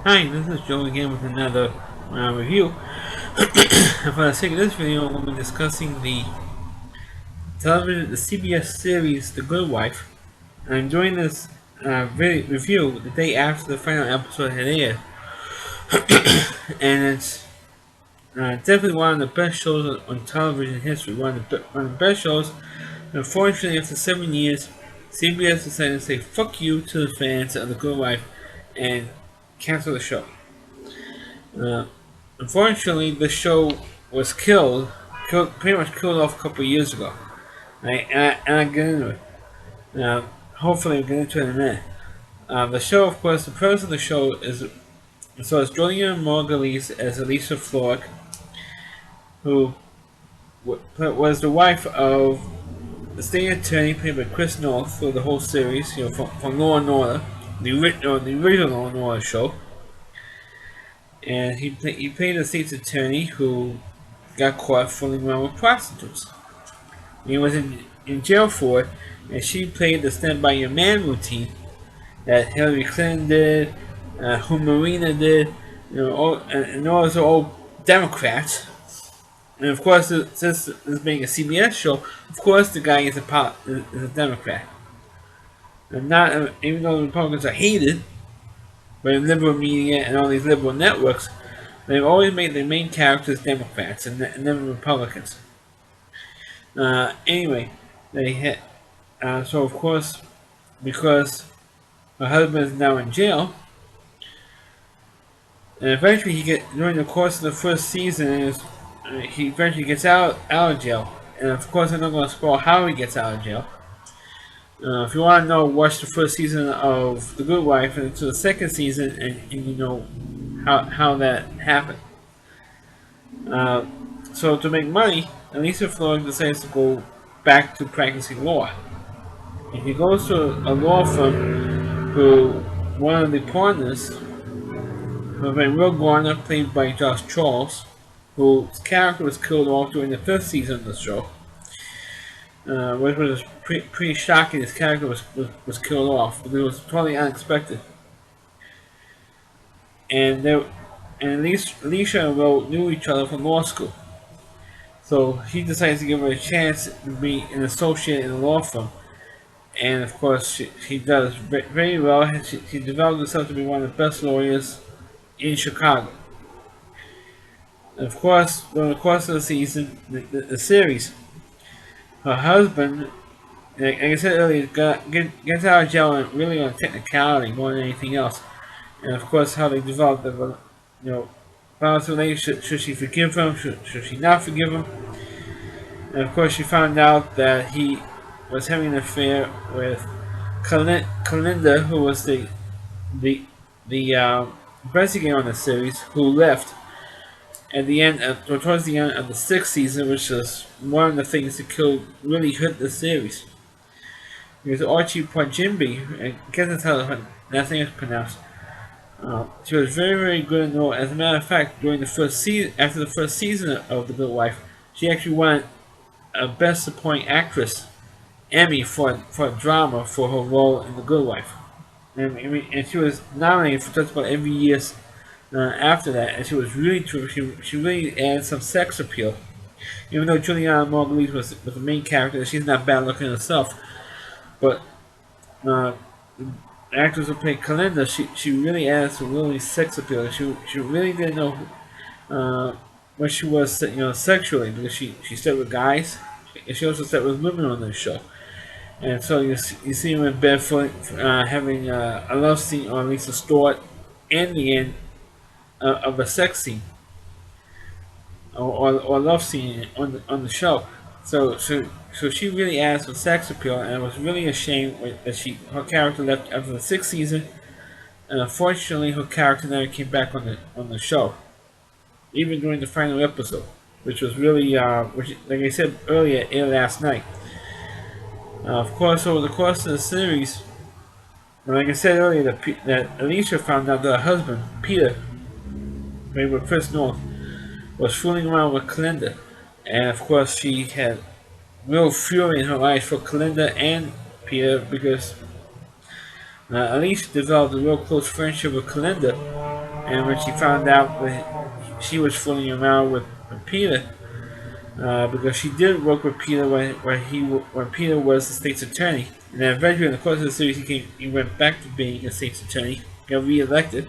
Hi, this is Joe again with another review. And for the sake of this video, we'll be discussing the CBS series The Good Wife. And I'm doing this review the day after the final episode had aired. And it's definitely one of the best shows on television history. One of the best shows. Unfortunately, after 7 years, CBS decided to say fuck you to the fans of The Good Wife and cancel the show. Uh, Unfortunately, the show was pretty much killed off a couple of years ago. And I get into it. Hopefully, we'll get into it in a minute. The show, of course, the premise of the show is so it's Julia Margulies as Alicia Florrick, who was the wife of the state attorney played by Chris North for the whole series, from Law and Order, the original Law and Order show. And he played the state's attorney who got caught fooling around with prostitutes. He was in jail for it, and she played the Stand By Your Man routine that Hillary Clinton did, who Marina did, and all those old Democrats. And of course, since this being a CBS show, of course the guy is a Democrat. And not even though the Republicans are hated by liberal media and all these liberal networks, they've always made their main characters Democrats and never Republicans. Anyway, they had so of course because her husband is now in jail, and eventually during the course of the first season he eventually gets out of jail, and of course I'm not going to spoil how he gets out of jail. If you want to know, watch the first season of The Good Wife and to the second season, and you know how that happened. Uh, so to make money, Alicia Florrick decides to go back to practicing law. And he goes to a law firm who one of the partners, who had been Will Garner, played by Josh Charles, whose character was killed off during the first season of the show. Which was pretty shocking. His character was killed off. It was totally unexpected. And at least Alicia and Will knew each other from law school. So he decides to give her a chance to be an associate in the law firm. And of course, she does very well. She developed herself to be one of the best lawyers in Chicago. And of course, during the course of the season, the series, her husband, like I said earlier, gets out of jail really on technicality more than anything else. And of course, how they develop the, balance relationship. Should she forgive him? Should she not forgive him? And of course, she found out that he was having an affair with Kalinda, who was the investigator on the series, who left at the end towards the end of the sixth season, which was one of the things that really hurt the series. Because Archie Pajimbi, I guess that's how that thing is pronounced. She was very, very good in the role. As a matter of fact, during the first season, after the first season of The Good Wife, she actually won a Best Supporting Actress Emmy for drama for her role in The Good Wife. And she was nominated for just about every year after that, and she was really terrific. She really added some sex appeal. Even though Juliana Margulies was the main character, she's not bad looking herself. But the actress who played Kalinda, she really added some really sex appeal. She really didn't know what she was, sexually, because she slept with guys, and she also slept with women on this show. And so you see him in Bedford having a love scene on Lisa Stewart and the end of a sex scene or love scene on the show. So she really added some sex appeal, and it was really a shame that her character left after the sixth season, and unfortunately her character never came back on the show, even during the final episode, which was really which, like I said earlier, aired last night. Of course, over the course of the series, like I said earlier, that Alicia found out that her husband, Peter, played with Chris North, was fooling around with Kalinda. And of course, she had real fury in her eyes for Kalinda and Peter because Alicia developed a real close friendship with Kalinda. And when she found out that she was fooling around with Peter, because she did work with Peter when Peter was the state's attorney, and then eventually in the course of the series he went back to being a state's attorney, got reelected.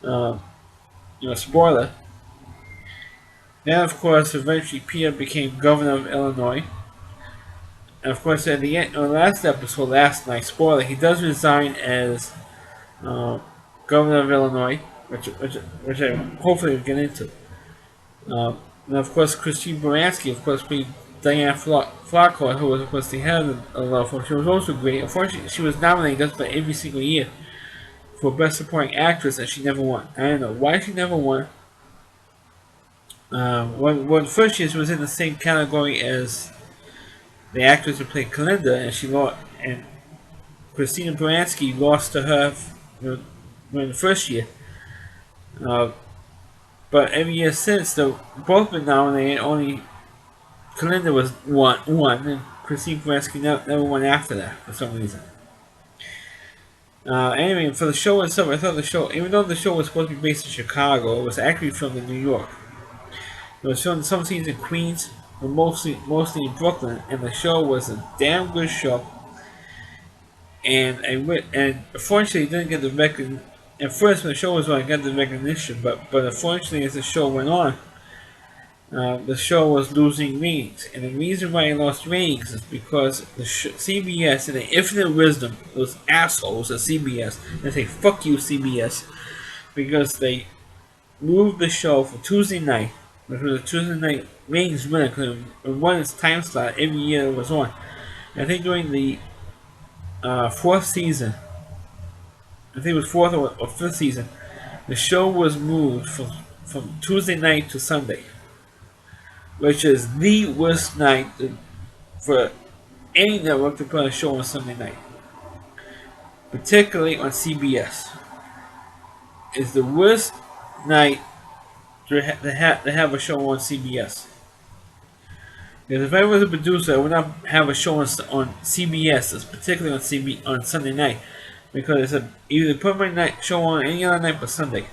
Um, spoiler. Then of course eventually Peter became governor of Illinois, and of course at the end, on the last episode, last night, spoiler, he does resign as uh, governor of Illinois, which I hopefully will get into. Uh, and of course, Christine Baranski, of course, played Diane Flockhart, who was, of course, the head of the law firm. She was also great. Unfortunately, she was nominated just about every single year for Best Supporting Actress, and she never won. I don't know why she never won. When first year she was in the same category as the actress who played Kalinda, and she lost. And Christina Baranski lost to her in the first year. Uh, but every year since, they've both been nominated. Only Kalinda was one, and Christine Baranski never won after that for some reason. Anyway, for the show itself, I thought the show, even though the show was supposed to be based in Chicago, it was actually filmed in New York. It was filmed some scenes in Queens, but mostly in Brooklyn, and the show was a damn good show. And unfortunately, it didn't get the recognition. At first, when the show was on, it got the recognition, but unfortunately, as the show went on, the show was losing ratings, and the reason why it lost ratings is because CBS, in their infinite wisdom, those assholes at CBS, they say "fuck you, CBS," because they moved the show for Tuesday night, which was a Tuesday night ratings winner because it won its time slot every year it was on. I think during the fourth season, I think it was fourth or fifth season, the show was moved from Tuesday night to Sunday, which is the worst night for any network to put a show on Sunday night, particularly on CBS. It's the worst night to have a show on CBS. Because if I was a producer, I would not have a show on CBS, particularly on Sunday night, because it's either put my show on any other night but Sunday.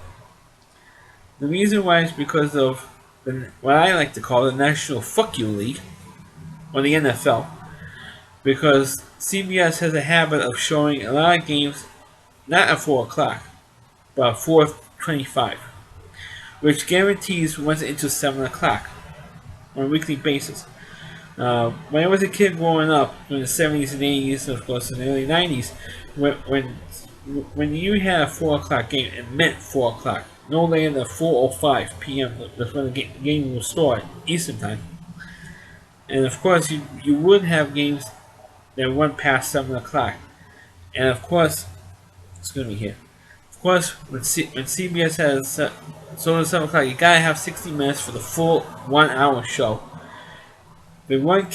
The reason why is because of what I like to call the National Fuck You League, or the NFL, because CBS has a habit of showing a lot of games not at 4 o'clock, but at 4:25, which guarantees once into 7 o'clock on a weekly basis. When I was a kid growing up in the 70s and 80s, and of course in the early 90s, when you had a 4 o'clock game, it meant 4 o'clock. No later than 4:05 p.m. That's when the game will start, Eastern Time. And of course, you would have games that went past 7 o'clock. And of course, it's going to be here. Of course, when CBS has so at 7 o'clock, you gotta have 60 minutes for the full 1 hour show. They want,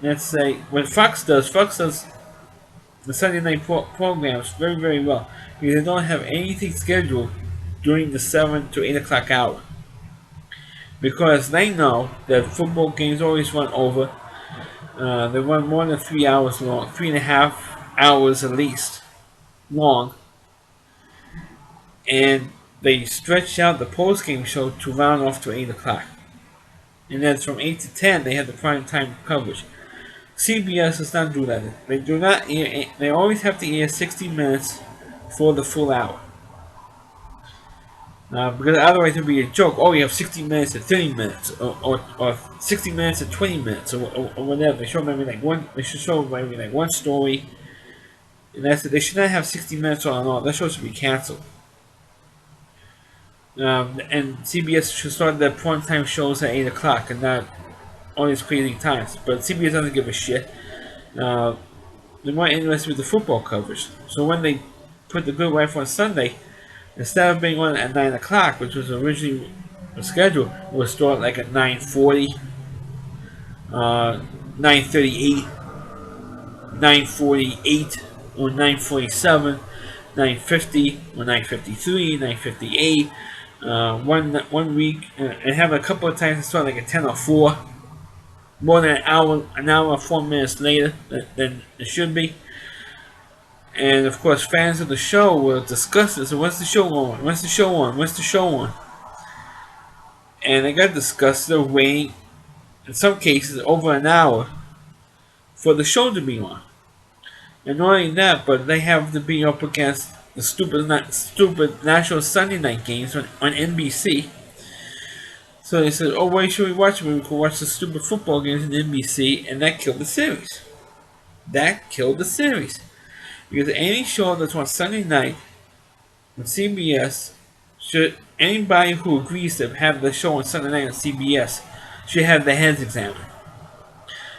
let's say, when Fox does the Sunday night programs very, very well, because they don't have anything scheduled during the 7 to 8 o'clock hour. Because they know that football games always run over. They run more than 3 hours long, 3.5 hours at least long. And they stretch out the post-game show to round off to 8 o'clock. And then from 8 to 10, they have the prime time coverage. CBS does not do that. They do not air, they always have to air 60 minutes for the full hour. Because otherwise it would be a joke. Oh, you have 60 minutes and 30 minutes, or 60 minutes and 20 minutes, or whatever. They show maybe like one. They should show maybe like one story, and that's it. They should not have 60 minutes on and on. That show should be canceled. And CBS should start their prime time shows at 8 o'clock and not all these crazy times. But CBS doesn't give a shit. They're more interested with the football coverage. So when they put The Good Wife on Sunday, instead of being on at 9 o'clock, which was originally scheduled, it would start like at 9:40, 9:38, 9:48, or 9:47, 9:50, or 9:53, 9:58. One week, and have a couple of times it start like at 10 or 4, more than an hour or 4 minutes later than it should be. And of course, fans of the show will discuss this. So when's the show on? When's the show on? When's the show on? And they got discussed. They're waiting, in some cases, over an hour for the show to be on. And not only that, but they have to be up against the stupid National Sunday Night games on NBC. So they said, "Oh, why should we watch it? We could watch the stupid football games on NBC," and that killed the series. That killed the series because any show that's on Sunday night on CBS should anybody who agrees to have the show on Sunday night on CBS should have their heads examined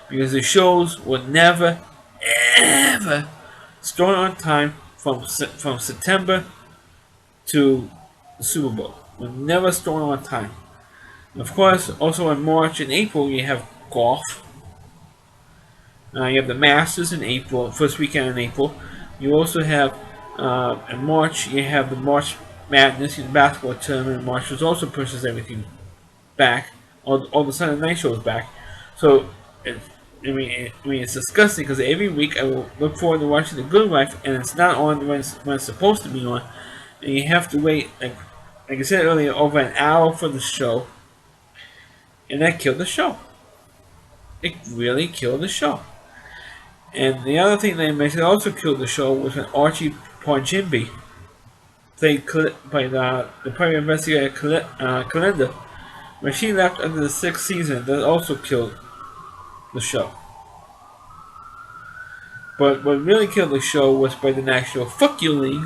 because the shows would never ever start on time from September to the Super Bowl. Would never start on time. And of course, also in March and April you have golf. You have the Masters in April, first weekend in April. You also have in March you have the March Madness, the basketball tournament in March, which also pushes everything back. All the Sunday night shows back. So it's disgusting because every week I will look forward to watching The Good Wife, and it's not on when it's supposed to be on, and you have to wait like I said earlier over an hour for the show, and that killed the show. It really killed the show. And the other thing they mentioned also killed the show was when Archie Parjimbi played by the private investigator Kalinda. When she left after the 6th season, that also killed the show. But what really killed the show was by the National Fuck You League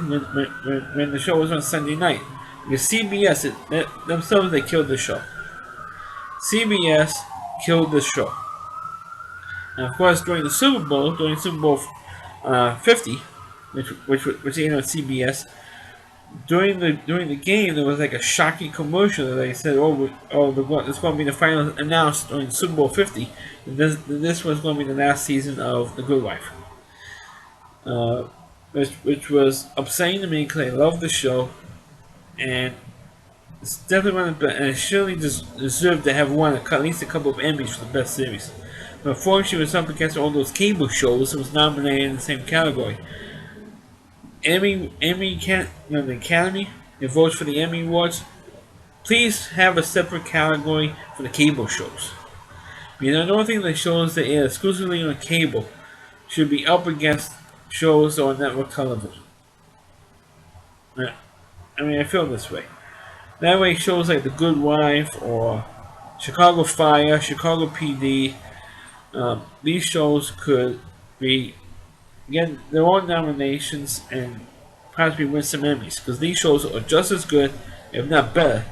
when the show was on Sunday night. Because CBS, themselves, they killed the show. CBS killed the show. And of course, during Super Bowl 50, which aired on CBS, during the game, there was like a shocking commercial that they said, it's going to be the final announced during Super Bowl 50. And this was going to be the last season of The Good Wife. Which was upsetting to me because I love the show, and it's definitely one of the best, and it surely deserved to have won at least a couple of Emmys for the best series. But unfortunately, it was up against all those cable shows that was nominated in the same category. The Academy, it votes for the Emmy Awards. Please have a separate category for the cable shows. Because I don't think the shows that air exclusively on cable should be up against shows on network television. I feel this way. That way, shows like The Good Wife or Chicago Fire, Chicago PD, these shows could be, again, their own nominations and possibly win some Emmys because these shows are just as good, if not better.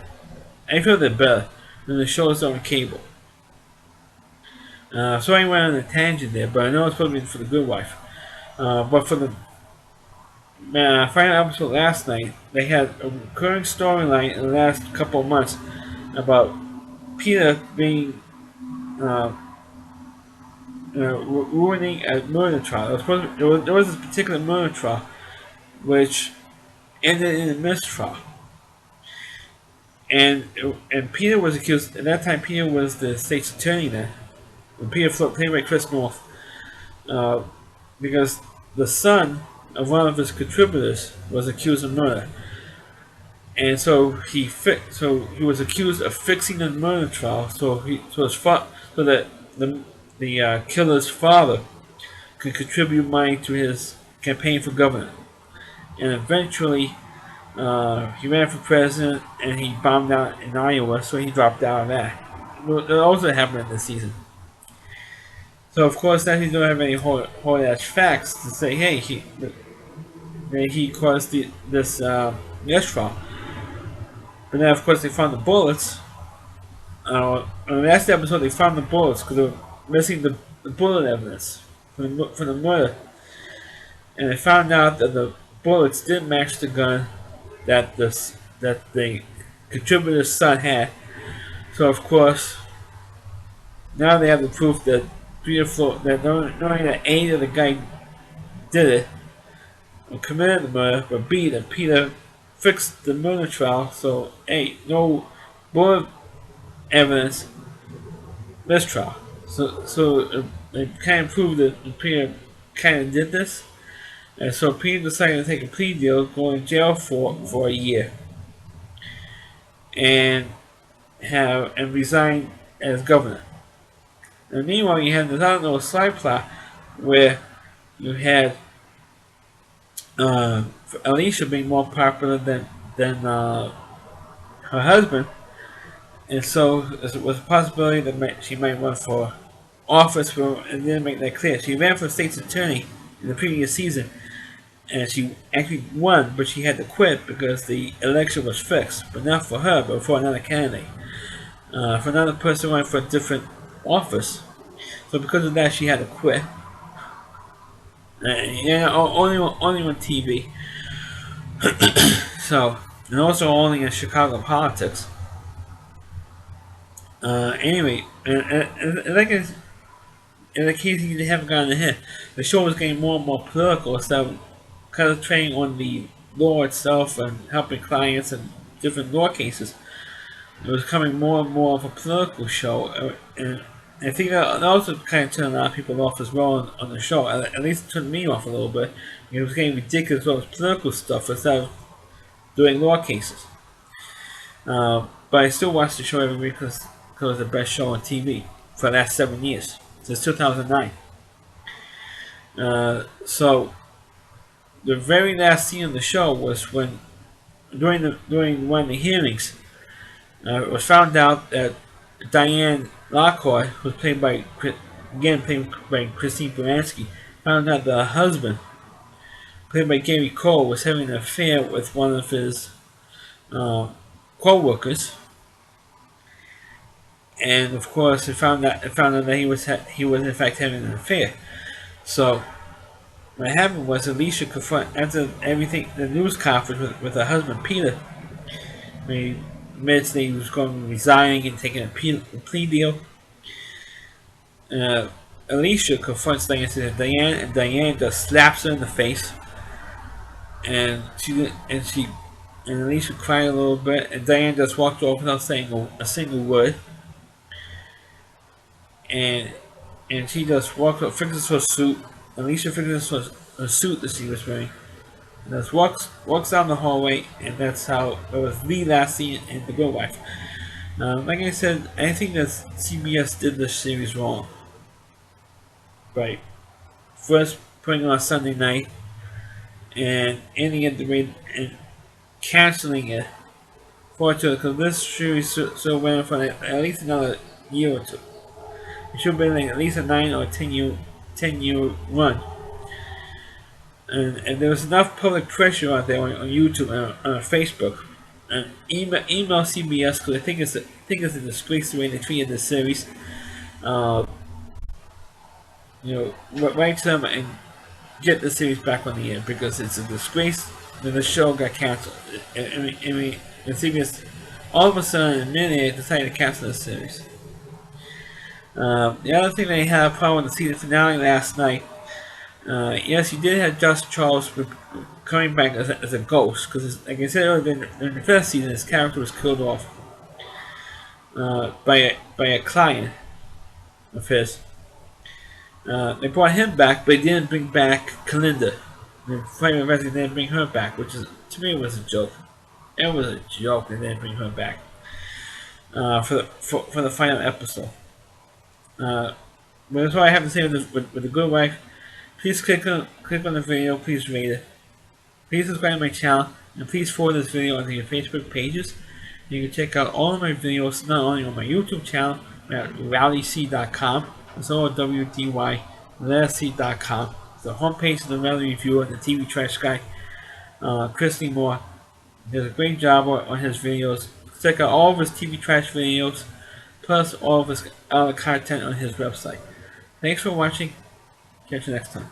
I feel they're better than the shows on cable. So I went on a tangent there, but I know it's supposed to be for The Good Wife. But for the final episode last night, they had a recurring storyline in the last couple of months about Peter being ruining a murder trial. There was this particular murder trial which ended in a mistrial. And Peter was accused, at that time Peter was the state's attorney then. And Peter Flip, played by Chris North. Because the son of one of his contributors was accused of murder. And so he was accused of fixing the murder trial so that the killer's father could contribute money to his campaign for governor. And eventually he ran for president and he bombed out in Iowa, so he dropped out of that. That also happened this season. So of course now he don't have any hard-ass facts to say, hey, he caused this trial. But then of course they found the bullets. In the last episode they found the bullets because they were missing the bullet evidence from the murder. And they found out that the bullets didn't match the gun that the contributor's son had. So of course now they have the proof that that not only that A, that the guy did it or committed the murder, but B, that Peter fixed the murder trial. So A, no bullet evidence, mistrial. So they kind of proved that Peter kind of did this. And so Peter decided to take a plea deal, go in jail for a year, and resign as governor. And meanwhile, you had this other little side plot where you had uh, Alicia being more popular than her husband, and so there was a possibility that she might run for office, but it didn't make that clear. She ran for state's attorney in the previous season, and she actually won, but she had to quit because the election was fixed, but not for her, but for another candidate, for another person running for a different office. So because of that, she had to quit. Yeah, only on TV. So, and also only in Chicago politics. Anyway, like in the case you haven't gotten ahead, the show was getting more and more political instead of concentrating on the law itself and helping clients and different law cases. It was becoming more and more of a political show, and I think that also kind of turned a lot of people off as well on the show. At least it turned me off a little bit. It was getting ridiculous with political stuff instead of doing law cases. But I still watch the show every week because it's the best show on TV for the last 7 years, since 2009. So the very last scene of the show was when during one of the hearings, it was found out that Diane Lockhart, who was played by Christine Baranski, found out that her husband, played by Gary Cole, was having an affair with one of his co-workers, and of course, it found out that he was in fact having an affair. So what happened was Alicia confronted after everything the news conference with her husband Peter. He admits that he was going to be resigning and taking a plea deal. Alicia confronts Diane, and Diane just slaps her in the face, and Alicia cried a little bit, and Diane just walked off without saying a single word, and she just walks up, fixes her suit. Alicia fixes her suit that she was wearing, and just walks down the hallway, and that's how it was the last scene in The Good Wife. Like I said, I think that CBS did this series wrong. Right. First putting on Sunday night and ending at the rate and canceling it because this series still went for at least another year or two. It should be like at least a 9 or 10-year run. And there was enough public pressure out there on YouTube and on Facebook. And email CBS because I think it's a disgrace the way they treated this series. Write to them and get the series back on the air because it's a disgrace that the show got canceled. I mean, CBS all of a sudden in mid-air decided to cancel the series. The other thing they had a problem with the season finale last night. Yes, you did have Josh Charles coming back as a ghost because, like I said earlier, in the first season, his character was killed off by a client of his. They brought him back, but they didn't bring back Kalinda. The Flaming Resident didn't bring her back, which is to me was a joke. It was a joke they didn't bring her back for the final episode. But that's all I have to say with The Good Wife. Please click on the video. Please rate it. Please subscribe to my channel, and please forward this video onto your Facebook pages. You can check out all of my videos not only on my YouTube channel but at rowdyc.com. It's all WDY C.com. It's the homepage of the Rowdy Reviewer, the TV Trash Guy, Christy Moore. He does a great job on his videos. Check out all of his TV Trash videos, plus all of his other content on his website. Thanks for watching. Catch you next time.